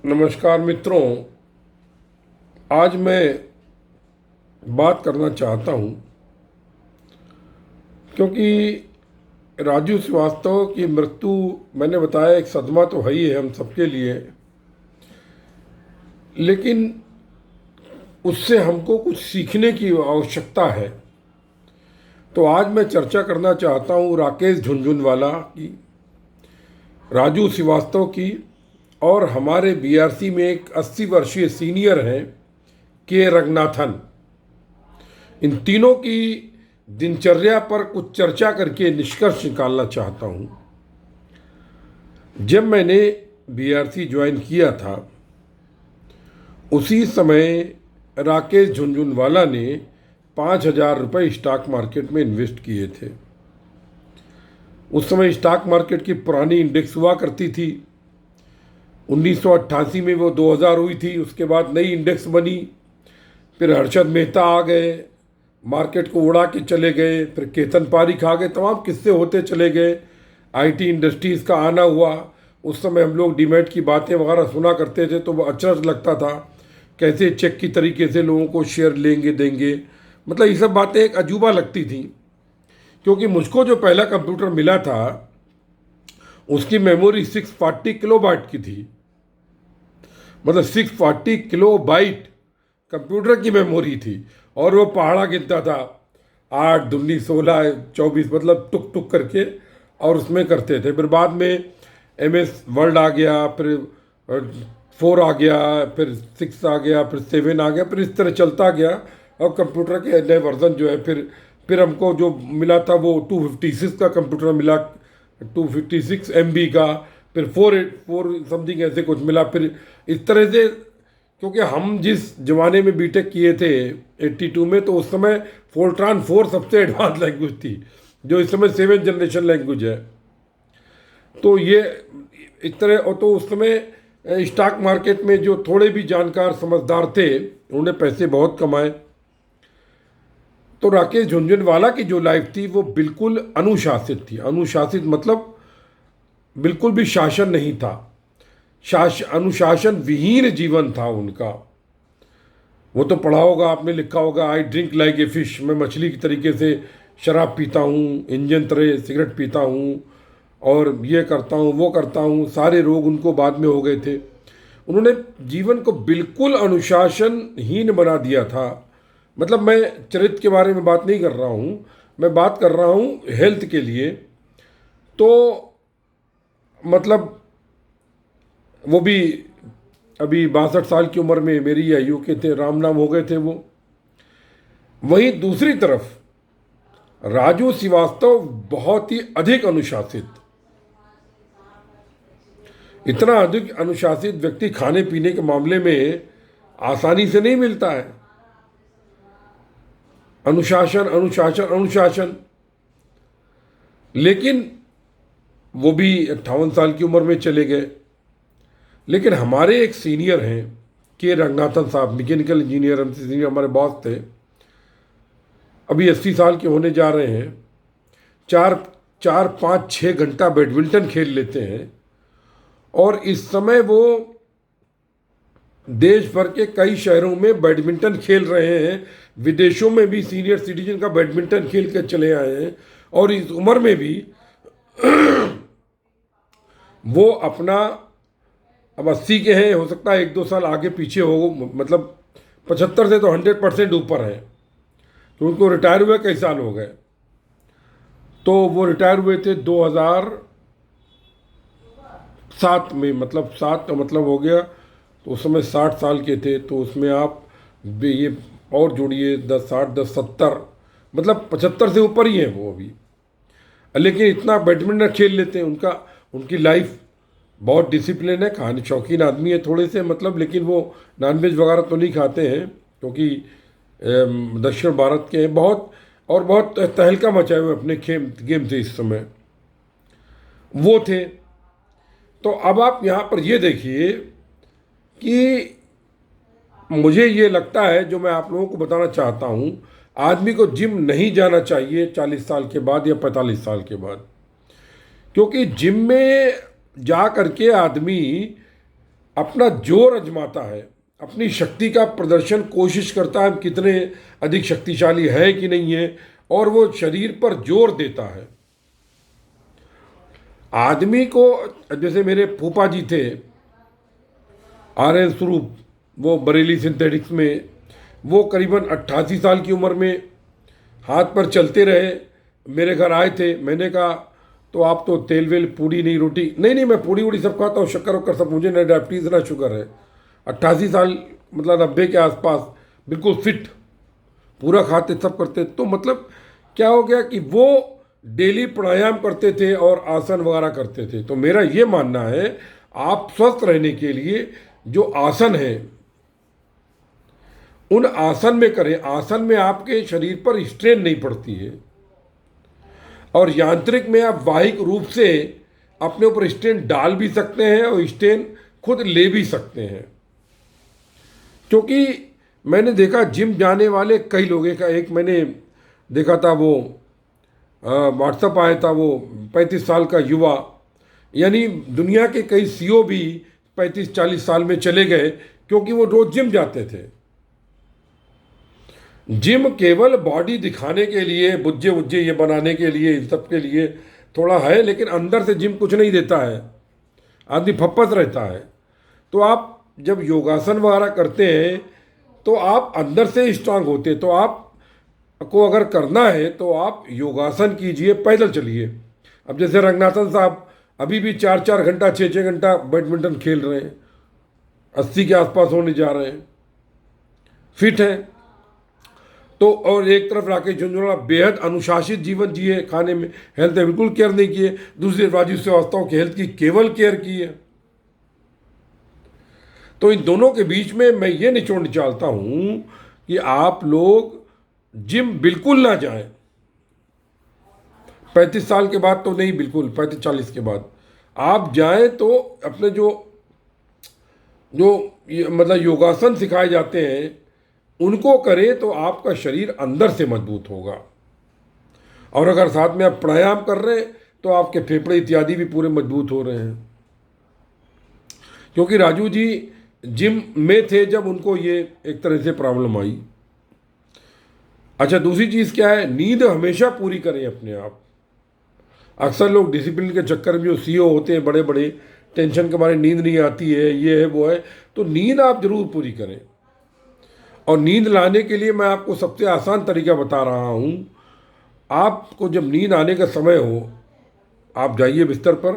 नमस्कार मित्रों। आज मैं बात करना चाहता हूँ क्योंकि राजू श्रीवास्तव की मृत्यु, मैंने बताया, एक सदमा तो है ही है हम सबके लिए, लेकिन उससे हमको कुछ सीखने की आवश्यकता है। तो आज मैं चर्चा करना चाहता हूँ राकेश झुनझुनवाला की, राजू श्रीवास्तव की, और हमारे बीआरसी में एक 80 वर्षीय सीनियर हैं के रंगनाथन। इन तीनों की दिनचर्या पर कुछ चर्चा करके निष्कर्ष निकालना चाहता हूँ। जब मैंने बीआरसी ज्वाइन किया था उसी समय राकेश झुनझुनवाला ने 5,000 रुपये स्टॉक मार्केट में इन्वेस्ट किए थे। उस समय स्टॉक मार्केट की पुरानी इंडेक्स हुआ करती थी। 1988 में वो 2000 हुई थी, उसके बाद नई इंडेक्स बनी। फिर हर्षद मेहता आ गए, मार्केट को उड़ा के चले गए। फिर केतन पारीख आ गए, तमाम किस्से होते चले गए। आईटी इंडस्ट्रीज़ का आना हुआ। उस समय हम लोग डीमैट की बातें वगैरह सुना करते थे तो अचरज लगता था, कैसे चेक की तरीके से लोगों को शेयर लेंगे देंगे। मतलब ये सब बातें एक अजूबा लगती थी, क्योंकि मुझको जो पहला कंप्यूटर मिला था उसकी मेमोरी 640 किलोबाइट की थी। मतलब 640 किलोबाइट कंप्यूटर की मेमोरी थी, और वो पहाड़ा गिनता था 8 दूनी 16 24, मतलब टुक टुक करके, और उसमें करते थे। फिर बाद में MS वर्ड आ गया, फिर 4 आ गया, फिर 6 आ गया, फिर 7 आ गया, फिर इस तरह चलता गया। और कंप्यूटर के नए वर्जन जो है, फिर हमको जो मिला था वो 256 का कंप्यूटर मिला, 256 MB का। फिर 4 समथिंग ऐसे कुछ मिला। फिर इस तरह से, क्योंकि हम जिस जमाने में बीटेक किए थे 82 में, तो उस समय फोल्ट्रान 4 सबसे एडवांस लैंग्वेज थी, जो इस समय 7th जनरेशन लैंग्वेज है। तो ये इस तरह, और तो उस समय स्टॉक मार्केट में जो थोड़े भी जानकार समझदार थे उन्होंने पैसे बहुत कमाए। तो राकेश झुनझुनवाला की जो लाइफ थी वो बिल्कुल अनुशासित थी। अनुशासित मतलब बिल्कुल भी शासन नहीं था, अनुशासन विहीन जीवन था उनका। वो तो पढ़ा होगा आपने, लिखा होगा, I drink like a fish, मैं मछली की तरीके से शराब पीता हूँ, इंजन तरह सिगरेट पीता हूँ, और ये करता हूँ वो करता हूँ। सारे रोग उनको बाद में हो गए थे। उन्होंने जीवन को बिल्कुल अनुशासनहीन बना दिया था। मतलब मैं चरित्र के बारे में बात नहीं कर रहा हूँ, मैं बात कर रहा हूँ हेल्थ के लिए। तो मतलब वो भी अभी 62 साल की उम्र में मेरी आयु के थे, राम नाम हो गए थे वो। वहीं दूसरी तरफ राजू श्रीवास्तव बहुत ही अधिक अनुशासित, इतना अधिक अनुशासित व्यक्ति खाने पीने के मामले में आसानी से नहीं मिलता है। अनुशासन अनुशासन अनुशासन। लेकिन वो भी 58 साल की उम्र में चले गए। लेकिन हमारे एक सीनियर हैं के रंगनाथन साहब, मैकेनिकल इंजीनियर, हमसे सीनियर, हमारे बॉस थे। अभी 80 साल के होने जा रहे हैं। 4-5-6 घंटा बैडमिंटन खेल लेते हैं, और इस समय वो देश भर के कई शहरों में बैडमिंटन खेल रहे हैं। विदेशों में भी सीनियर सिटीजन का बैडमिंटन खेल के चले आए हैं। और इस उम्र में भी वो अपना, अब 80 के हैं, हो सकता है 1-2 साल आगे पीछे हो, मतलब 75 से तो 100% ऊपर है। तो उनको रिटायर हुए कई साल हो गए। तो वो रिटायर हुए थे 2007 में, मतलब 7 का मतलब हो गया, तो उस समय 60 साल के थे। तो उसमें आप ये और जोड़िए 10 60 10 70, मतलब 75 से ऊपर ही हैं वो अभी। लेकिन इतना बैडमिंटन खेल लेते हैं। उनकी लाइफ बहुत डिसिप्लिन है। खाने शौकीन आदमी है थोड़े से, मतलब, लेकिन वो नॉनवेज वगैरह तो नहीं खाते हैं, क्योंकि दक्षिण भारत के हैं बहुत। और बहुत तहलका मचाए हुए अपने गेम से इस समय वो थे। तो अब आप यहाँ पर ये देखिए कि मुझे ये लगता है, जो मैं आप लोगों को बताना चाहता हूँ, आदमी को जिम नहीं जाना चाहिए 40 साल के बाद या 45 साल के बाद। क्योंकि जिम में जा करके आदमी अपना जोर आजमाता है, अपनी शक्ति का प्रदर्शन कोशिश करता है हम कितने अधिक शक्तिशाली हैं कि नहीं है, और वो शरीर पर जोर देता है। आदमी को, जैसे मेरे फूफा जी थे RN स्वरूप, वो बरेली सिंथेटिक्स में, वो करीबन 88 साल की उम्र में हाथ पर चलते रहे। मेरे घर आए थे, मैंने कहा तो आप तो तेल वेल पूड़ी नहीं रोटी, नहीं मैं पूड़ी वूड़ी सब खाता हूँ, शक्कर वक्कर सब, मुझे ना डायबिटीज़ ना शुगर है। 88 साल मतलब 90 के आसपास, बिल्कुल फिट, पूरा खाते सब करते। तो मतलब क्या हो गया कि वो डेली प्राणायाम करते थे और आसन वगैरह करते थे। तो मेरा ये मानना है आप स्वस्थ रहने के लिए जो आसन है उन आसन में करें। आसन में आपके शरीर पर स्ट्रेन नहीं पड़ती है, और यांत्रिक में आप वाहिक रूप से अपने ऊपर स्ट्रेन डाल भी सकते हैं और स्ट्रेन खुद ले भी सकते हैं। क्योंकि मैंने देखा जिम जाने वाले कई लोगों का, एक मैंने देखा था वो व्हाट्सअप आया था, वो 35 साल का युवा, यानी दुनिया के कई CEO भी 35-40 साल में चले गए क्योंकि वो रोज जिम जाते थे। जिम केवल बॉडी दिखाने के लिए, बुज्जे उज्जे ये बनाने के लिए, इन सब के लिए थोड़ा है, लेकिन अंदर से जिम कुछ नहीं देता है, आदमी फप्पस रहता है। तो आप जब योगासन वगैरह करते हैं तो आप अंदर से स्ट्रांग होते हैं। तो आप को अगर करना है तो आप योगासन कीजिए, पैदल चलिए। अब जैसे रंगनाथन साहब अभी भी 4-4 घंटा 6-6 घंटा बैडमिंटन खेल रहे हैं, 80 के आसपास होने जा रहे हैं, फिट हैं। तो और एक तरफ राकेश झुंझुनवाला बेहद अनुशासित जीवन जिए, खाने में हेल्थ में बिल्कुल केयर नहीं किए। दूसरे राजीव श्रीवास्तव की हेल्थ की केवल केयर की है। तो इन दोनों के बीच में मैं ये निचोड़ चाहता हूं कि आप लोग जिम बिल्कुल ना जाएं। 35 साल के बाद तो नहीं, बिल्कुल 35-40 के बाद आप जाएं तो अपने जो मतलब योगासन सिखाए जाते हैं उनको करें, तो आपका शरीर अंदर से मजबूत होगा। और अगर साथ में आप प्राणायाम कर रहे हैं तो आपके फेफड़े इत्यादि भी पूरे मजबूत हो रहे हैं। क्योंकि राजू जी जिम में थे जब उनको ये एक तरह से प्रॉब्लम आई। अच्छा, दूसरी चीज़ क्या है, नींद हमेशा पूरी करें अपने आप। अक्सर लोग डिसिप्लिन के चक्कर में जो CEO होते हैं बड़े बड़े, टेंशन के बारे में नींद नहीं आती है, ये है वो है, तो नींद आप जरूर पूरी करें। और नींद लाने के लिए मैं आपको सबसे आसान तरीका बता रहा हूँ। आपको जब नींद आने का समय हो, आप जाइए बिस्तर पर,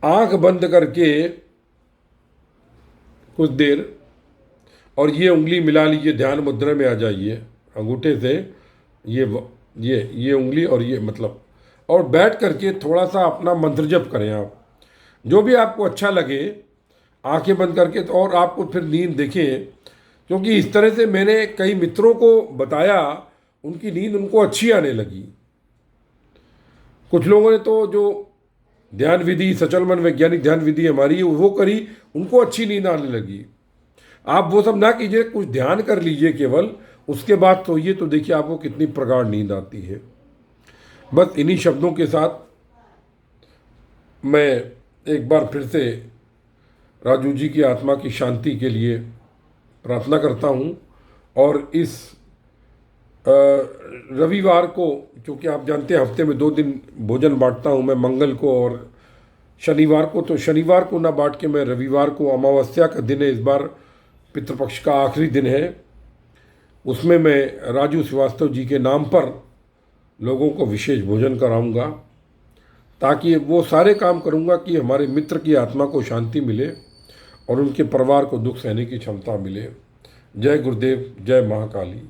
आंख बंद करके कुछ देर, और ये उंगली मिला लीजिए, ध्यान मुद्रा में आ जाइए अंगूठे से, ये उंगली और ये मतलब, और बैठ करके थोड़ा सा अपना मंत्र जप करें आप, जो भी आपको अच्छा लगे, आंखें बंद करके। तो और आपको फिर नींद देखें, क्योंकि इस तरह से मैंने कई मित्रों को बताया, उनकी नींद उनको अच्छी आने लगी। कुछ लोगों ने तो जो ध्यान विधि, सचल मन वैज्ञानिक ध्यान विधि हमारी वो करी, उनको अच्छी नींद आने लगी। आप वो सब ना कीजिए, कुछ ध्यान कर लीजिए केवल, उसके बाद सोइए, तो देखिए आपको कितनी प्रगाढ़ नींद आती है। बस इन्हीं शब्दों के साथ मैं एक बार फिर से राजू जी की आत्मा की शांति के लिए प्रार्थना करता हूँ। और इस रविवार को, क्योंकि आप जानते हैं हफ्ते में 2 दिन भोजन बांटता हूँ मैं, मंगल को और शनिवार को, तो शनिवार को ना बांट के मैं रविवार को, अमावस्या का दिन है इस बार, पितृपक्ष का आखिरी दिन है, उसमें मैं राजू श्रीवास्तव जी के नाम पर लोगों को विशेष भोजन कराऊंगा, ताकि वो सारे काम करूंगा कि हमारे मित्र की आत्मा को शांति मिले और उनके परिवार को दुख सहने की क्षमता मिले। जय गुरुदेव, जय महाकाली।